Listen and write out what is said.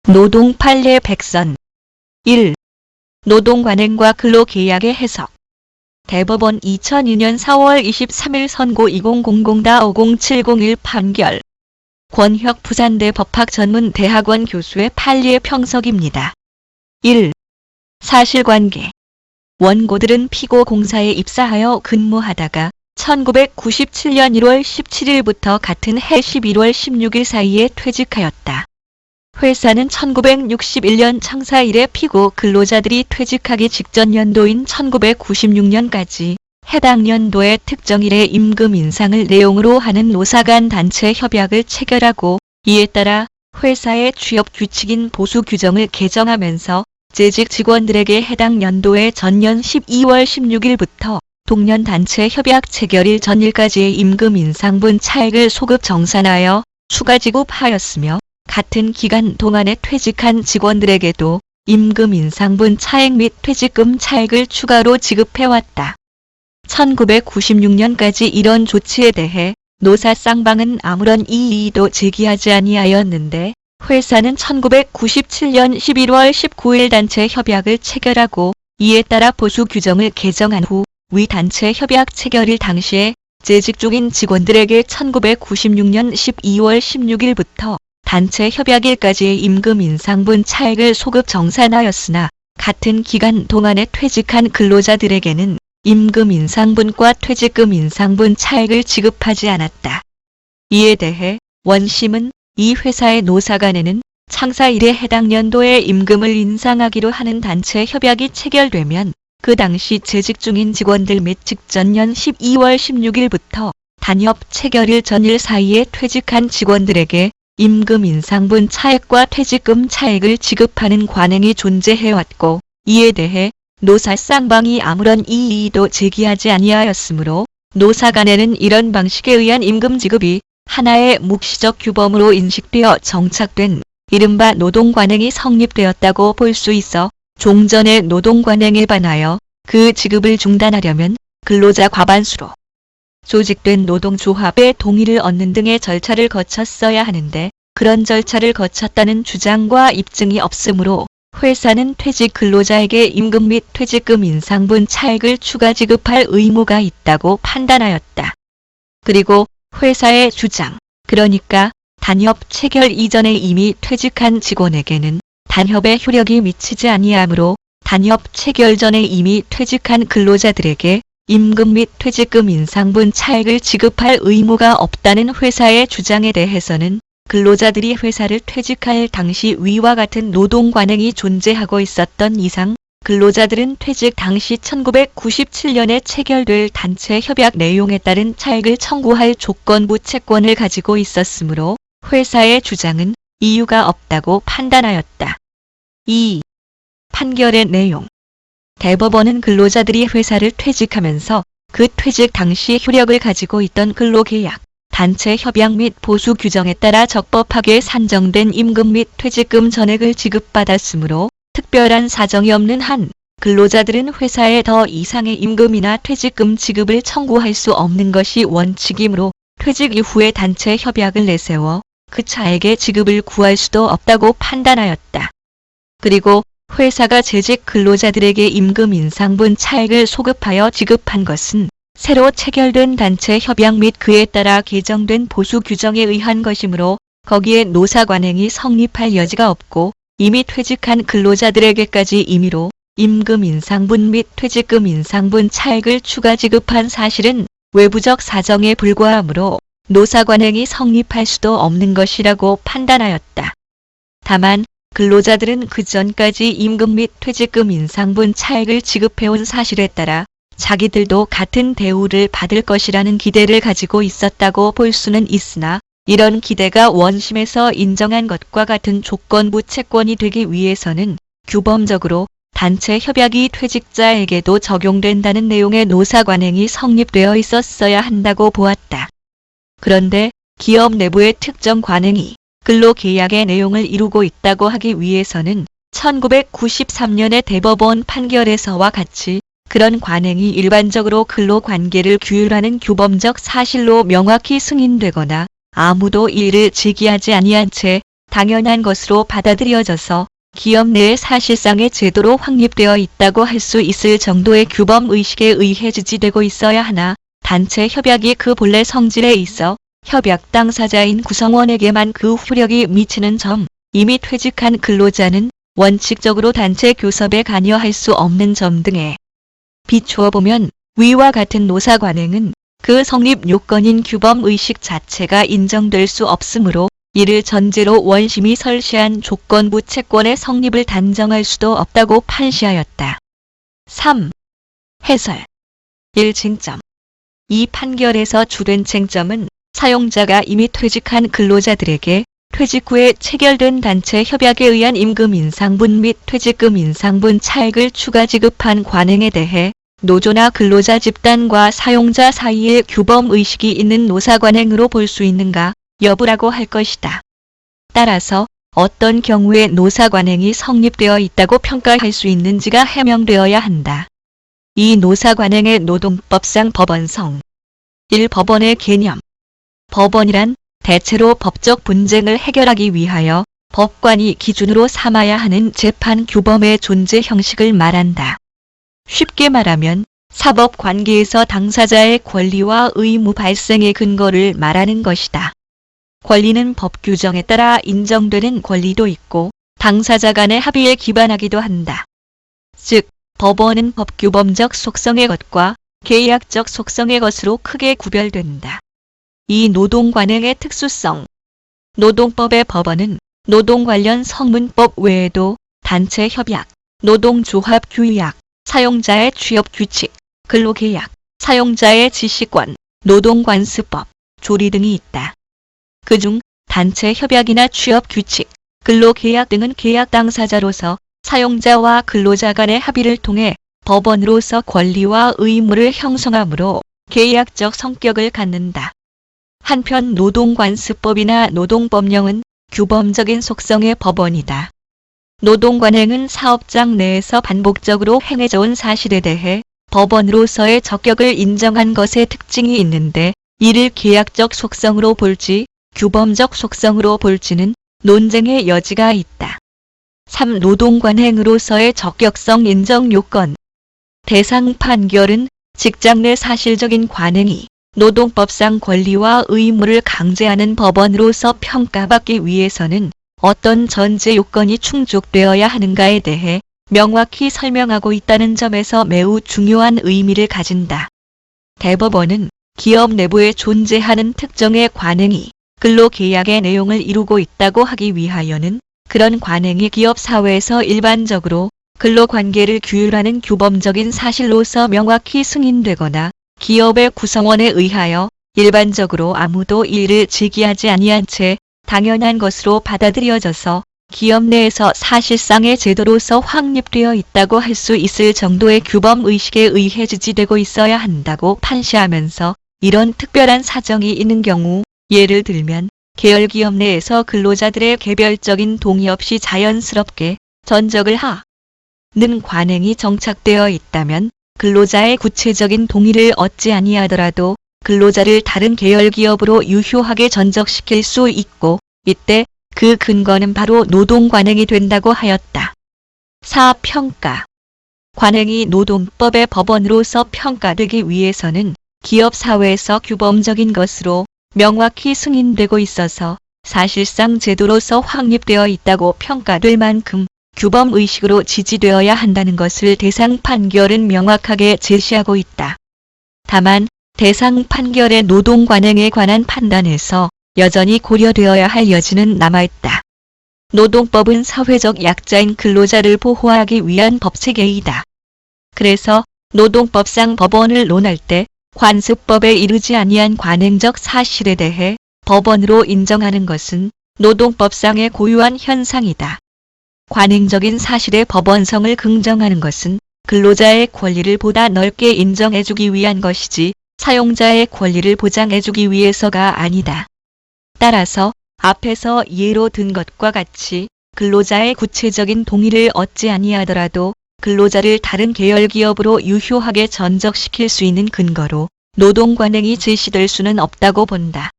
노동 판례 백선 1. 노동관행과 근로계약의 해석. 대법원 2002년 4월 23일 선고 2000-5071 판결. 권혁 부산대 법학전문대학원 교수의 판례 평석입니다. 1. 사실관계. 원고들은 피고 공사에 입사하여 근무하다가 1997년 1월 17일부터 같은 해 11월 16일 사이에 퇴직하였다. 회사는 1961년 창사 이래 피고 근로자들이 퇴직하기 직전 연도인 1996년까지 해당 연도의 특정일에 임금 인상을 내용으로 하는 노사 간 단체 협약을 체결하고 이에 따라 회사의 취업 규칙인 보수 규정을 개정하면서 재직 직원들에게 해당 연도의 전년 12월 16일부터 동년 단체 협약 체결일 전일까지의 임금 인상분 차액을 소급 정산하여 추가 지급하였으며 같은 기간 동안에 퇴직한 직원들에게도 임금 인상분 차액 및 퇴직금 차액을 추가로 지급해왔다. 1996년까지 이런 조치에 대해 노사 쌍방은 아무런 이의도 제기하지 아니하였는데 회사는 1997년 11월 19일 단체 협약을 체결하고 이에 따라 보수 규정을 개정한 후 위 단체 협약 체결일 당시에 재직 중인 직원들에게 1996년 12월 16일부터 단체 협약일까지의 임금 인상분 차액을 소급 정산하였으나 같은 기간 동안에 퇴직한 근로자들에게는 임금 인상분과 퇴직금 인상분 차액을 지급하지 않았다. 이에 대해 원심은 이 회사의 노사 간에는 창사 이래 해당 연도에 임금을 인상하기로 하는 단체 협약이 체결되면 그 당시 재직 중인 직원들 및 직전년 12월 16일부터 단협 체결일 전일 사이에 퇴직한 직원들에게 임금 인상분 차액과 퇴직금 차액을 지급하는 관행이 존재해왔고 이에 대해 노사 쌍방이 아무런 이의도 제기하지 아니하였으므로 노사 간에는 이런 방식에 의한 임금 지급이 하나의 묵시적 규범으로 인식되어 정착된 이른바 노동관행이 성립되었다고 볼 수 있어 종전의 노동관행에 반하여 그 지급을 중단하려면 근로자 과반수로 조직된 노동조합의 동의를 얻는 등의 절차를 거쳤어야 하는데 그런 절차를 거쳤다는 주장과 입증이 없으므로 회사는 퇴직 근로자에게 임금 및 퇴직금 인상분 차액을 추가 지급할 의무가 있다고 판단하였다. 그리고 회사의 주장, 그러니까 단협 체결 이전에 이미 퇴직한 직원에게는 단협의 효력이 미치지 아니하므로 단협 체결 전에 이미 퇴직한 근로자들에게 임금 및 퇴직금 인상분 차액을 지급할 의무가 없다는 회사의 주장에 대해서는 근로자들이 회사를 퇴직할 당시 위와 같은 노동관행이 존재하고 있었던 이상 근로자들은 퇴직 당시 1997년에 체결될 단체 협약 내용에 따른 차액을 청구할 조건부 채권을 가지고 있었으므로 회사의 주장은 이유가 없다고 판단하였다. 2. 판결의 내용. 대법원은 근로자들이 회사를 퇴직하면서 그 퇴직 당시 효력을 가지고 있던 근로계약, 단체 협약 및 보수 규정에 따라 적법하게 산정된 임금 및 퇴직금 전액을 지급받았으므로 특별한 사정이 없는 한 근로자들은 회사에 더 이상의 임금이나 퇴직금 지급을 청구할 수 없는 것이 원칙이므로 퇴직 이후에 단체 협약을 내세워 그 차액의 지급을 구할 수도 없다고 판단하였다. 그리고 회사가 재직 근로자들에게 임금 인상분 차액을 소급하여 지급한 것은 새로 체결된 단체 협약 및 그에 따라 개정된 보수 규정에 의한 것이므로 거기에 노사 관행이 성립할 여지가 없고 이미 퇴직한 근로자들에게까지 임의로 임금 인상분 및 퇴직금 인상분 차액을 추가 지급한 사실은 외부적 사정에 불과하므로 노사 관행이 성립할 수도 없는 것이라고 판단하였다. 다만 근로자들은 그 전까지 임금 및 퇴직금 인상분 차액을 지급해온 사실에 따라 자기들도 같은 대우를 받을 것이라는 기대를 가지고 있었다고 볼 수는 있으나 이런 기대가 원심에서 인정한 것과 같은 조건부 채권이 되기 위해서는 규범적으로 단체 협약이 퇴직자에게도 적용된다는 내용의 노사 관행이 성립되어 있었어야 한다고 보았다. 그런데 기업 내부의 특정 관행이 근로계약의 내용을 이루고 있다고 하기 위해서는 1993년의 대법원 판결에서와 같이 그런 관행이 일반적으로 근로관계를 규율하는 규범적 사실로 명확히 승인되거나 아무도 이를 제기하지 아니한 채 당연한 것으로 받아들여져서 기업 내에 사실상의 제도로 확립되어 있다고 할 수 있을 정도의 규범의식에 의해 지지되고 있어야 하나 단체 협약이 그 본래 성질에 있어 협약 당사자인 구성원에게만 그 효력이 미치는 점, 이미 퇴직한 근로자는 원칙적으로 단체 교섭에 관여할 수 없는 점 등에 비추어 보면 위와 같은 노사 관행은 그 성립 요건인 규범의식 자체가 인정될 수 없으므로 이를 전제로 원심이 설시한 조건부 채권의 성립을 단정할 수도 없다고 판시하였다. 3. 해설 1. 쟁점. 이 판결에서 주된 쟁점은 사용자가 이미 퇴직한 근로자들에게 퇴직 후에 체결된 단체 협약에 의한 임금 인상분 및 퇴직금 인상분 차액을 추가 지급한 관행에 대해 노조나 근로자 집단과 사용자 사이에 규범의식이 있는 노사 관행으로 볼 수 있는가 여부라고 할 것이다. 따라서 어떤 경우에 노사 관행이 성립되어 있다고 평가할 수 있는지가 해명되어야 한다. 이 노사 관행의 노동법상 법원성. 1. 법원의 개념. 법원이란 대체로 법적 분쟁을 해결하기 위하여 법관이 기준으로 삼아야 하는 재판 규범의 존재 형식을 말한다. 쉽게 말하면 사법 관계에서 당사자의 권리와 의무 발생의 근거를 말하는 것이다. 권리는 법 규정에 따라 인정되는 권리도 있고 당사자 간의 합의에 기반하기도 한다. 즉, 법원은 법규범적 속성의 것과 계약적 속성의 것으로 크게 구별된다. 이 노동 관행의 특수성. 노동법의 법원은 노동 관련 성문법 외에도 단체 협약, 노동조합 규약, 사용자의 취업 규칙, 근로계약, 사용자의 지시권, 노동관습법, 조리 등이 있다. 그중 단체 협약이나 취업 규칙, 근로계약 등은 계약 당사자로서 사용자와 근로자 간의 합의를 통해 법원으로서 권리와 의무를 형성하므로 계약적 성격을 갖는다. 한편 노동관습법이나 노동법령은 규범적인 속성의 법원이다. 노동관행은 사업장 내에서 반복적으로 행해져온 사실에 대해 법원으로서의 적격을 인정한 것의 특징이 있는데 이를 계약적 속성으로 볼지 규범적 속성으로 볼지는 논쟁의 여지가 있다. 3. 노동관행으로서의 적격성 인정 요건. 대상 판결은 직장 내 사실적인 관행이 노동법상 권리와 의무를 강제하는 법원으로서 평가받기 위해서는 어떤 전제 요건이 충족되어야 하는가에 대해 명확히 설명하고 있다는 점에서 매우 중요한 의미를 가진다. 대법원은 기업 내부에 존재하는 특정의 관행이 근로계약의 내용을 이루고 있다고 하기 위하여는 그런 관행이 기업 사회에서 일반적으로 근로관계를 규율하는 규범적인 사실로서 명확히 승인되거나 기업의 구성원에 의하여 일반적으로 아무도 이를 제기하지 아니한 채 당연한 것으로 받아들여져서 기업 내에서 사실상의 제도로서 확립되어 있다고 할 수 있을 정도의 규범의식에 의해 지지되고 있어야 한다고 판시하면서 이런 특별한 사정이 있는 경우 예를 들면 계열기업 내에서 근로자들의 개별적인 동의 없이 자연스럽게 전적을 하는 관행이 정착되어 있다면 근로자의 구체적인 동의를 얻지 아니하더라도 근로자를 다른 계열기업으로 유효하게 전적시킬 수 있고 이때 그 근거는 바로 노동관행이 된다고 하였다. 4. 평가. 관행이 노동법의 법원으로서 평가되기 위해서는 기업 사회에서 규범적인 것으로 명확히 승인되고 있어서 사실상 제도로서 확립되어 있다고 평가될 만큼 규범의식으로 지지되어야 한다는 것을 대상 판결은 명확하게 제시하고 있다. 다만 대상 판결의 노동 관행에 관한 판단에서 여전히 고려되어야 할 여지는 남아있다. 노동법은 사회적 약자인 근로자를 보호하기 위한 법체계이다. 그래서 노동법상 법원을 논할 때 관습법에 이르지 아니한 관행적 사실에 대해 법원으로 인정하는 것은 노동법상의 고유한 현상이다. 관행적인 사실의 법원성을 긍정하는 것은 근로자의 권리를 보다 넓게 인정해주기 위한 것이지 사용자의 권리를 보장해주기 위해서가 아니다. 따라서 앞에서 예로 든 것과 같이 근로자의 구체적인 동의를 얻지 아니하더라도 근로자를 다른 계열기업으로 유효하게 전적시킬 수 있는 근거로 노동관행이 제시될 수는 없다고 본다.